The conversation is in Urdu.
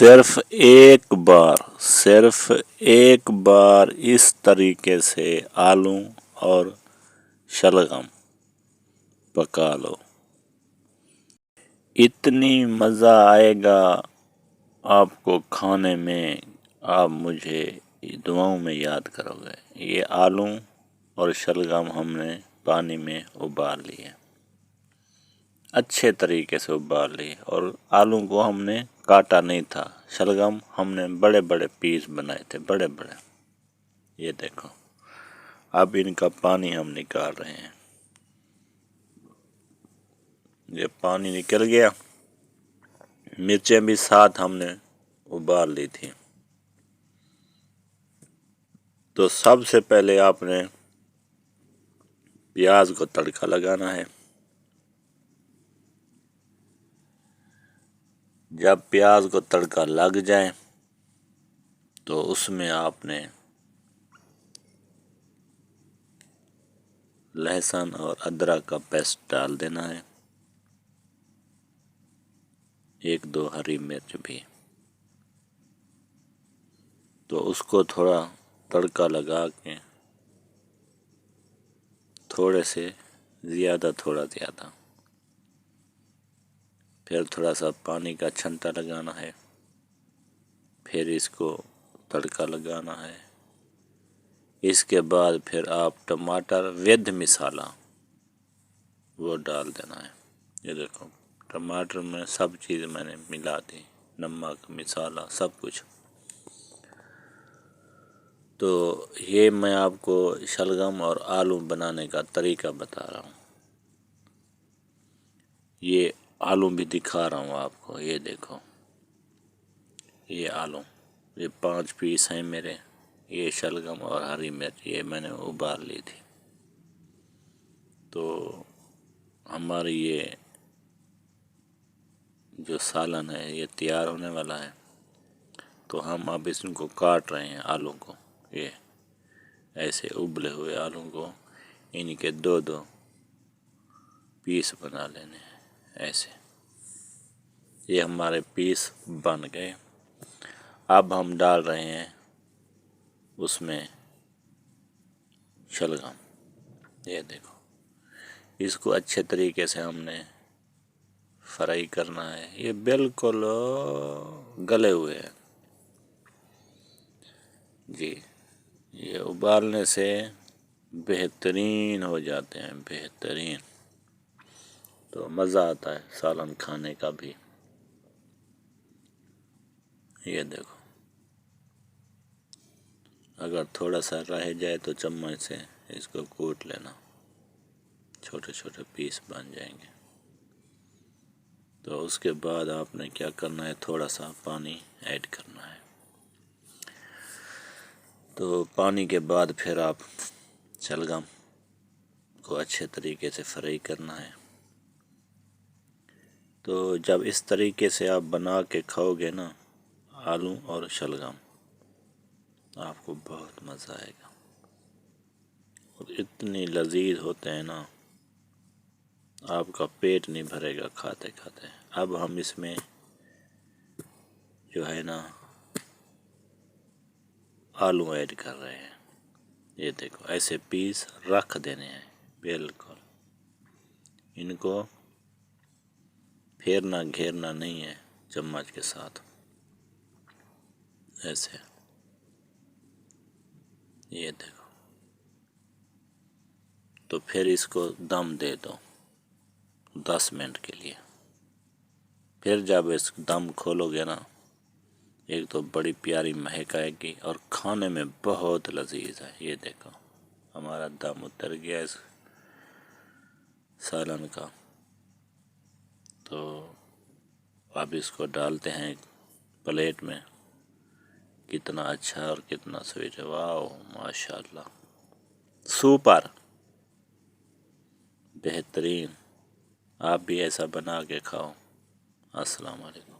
صرف ایک بار اس طریقے سے آلو اور شلگم پکا لو، اتنی مزہ آئے گا آپ کو کھانے میں، آپ مجھے دعاؤں میں یاد کرو گے۔ یہ آلو اور شلگم ہم نے پانی میں ابال لیے، اچھے طریقے سے ابال لیے، اور آلو کو ہم نے کاٹا نہیں تھا، شلگم ہم نے بڑے بڑے پیس بنائے تھے، بڑے بڑے۔ یہ دیکھو، اب ان کا پانی ہم نکال رہے ہیں، یہ پانی نکل گیا۔ مرچیں بھی ساتھ ہم نے ابال لی تھی۔ تو سب سے پہلے آپ نے پیاز کو تڑکا لگانا ہے۔ جب پیاز کو تڑکا لگ جائے تو اس میں آپ نے لہسن اور ادرک کا پیسٹ ڈال دینا ہے، 1-2 ہری مرچ بھی۔ تو اس کو تھوڑا تڑکا لگا کے، تھوڑا زیادہ، پھر تھوڑا سا پانی کا چھنٹا لگانا ہے، پھر اس کو تڑکا لگانا ہے۔ اس کے بعد پھر آپ ٹماٹر ود مسالہ وہ ڈال دینا ہے۔ یہ دیکھو، ٹماٹر میں سب چیز میں نے ملا دی، نمک، مسالہ، سب کچھ۔ تو یہ میں آپ کو شلگم اور آلو بنانے کا طریقہ بتا رہا ہوں۔ یہ آلو بھی دکھا رہا ہوں آپ کو، یہ دیکھو، یہ آلو، یہ 5 پیس ہیں میرے، یہ شلگم اور ہری مرچ، یہ میں نے ابال لی تھی۔ تو ہماری یہ جو سالن ہے یہ تیار ہونے والا ہے۔ تو ہم اب اس کو کاٹ رہے ہیں، آلو کو، یہ ایسے ابلے ہوئے آلو کو ان کے 2 پیس بنا لینے ہیں، ایسے۔ یہ ہمارے پیس بن گئے۔ اب ہم ڈال رہے ہیں اس میں شلگم، یہ دیکھو، اس کو اچھے طریقے سے ہم نے فرائی کرنا ہے۔ یہ بالکل گلے ہوئے ہیں جی، یہ ابالنے سے بہترین ہو جاتے ہیں، بہترین۔ تو مزہ آتا ہے سالن کھانے کا بھی۔ یہ دیکھو، اگر تھوڑا سا رہ جائے تو چمچ سے اس کو کوٹ لینا، چھوٹے چھوٹے پیس بن جائیں گے۔ تو اس کے بعد آپ نے کیا کرنا ہے، تھوڑا سا پانی ایڈ کرنا ہے۔ تو پانی کے بعد پھر آپ شلگم کو اچھے طریقے سے فرائی کرنا ہے۔ تو جب اس طریقے سے آپ بنا کے کھاؤ گے نا آلو اور شلگم، آپ کو بہت مزہ آئے گا، اور اتنی لذیذ ہوتے ہیں نا، آپ کا پیٹ نہیں بھرے گا کھاتے کھاتے۔ اب ہم اس میں جو ہے نا آلو ایڈ کر رہے ہیں۔ یہ دیکھو، ایسے پیس رکھ دینے ہیں، بالکل۔ ان کو پھیرنا گھیرنا نہیں ہے، چمچ کے ساتھ ایسے۔ یہ دیکھو، تو پھر اس کو دم دے دو 10 منٹ کے لیے۔ پھر جب اس دم کھولو گے نا، ایک تو بڑی پیاری مہک آئے گی، اور کھانے میں بہت لذیذ ہے۔ یہ دیکھو، ہمارا دم اتر گیا اس سالن کا۔ تو اب اس کو ڈالتے ہیں پلیٹ میں۔ کتنا اچھا اور کتنا سویٹ ہے، واو، ماشاءاللہ، سوپر، بہترین۔ آپ بھی ایسا بنا کے کھاؤ۔ السلام علیکم۔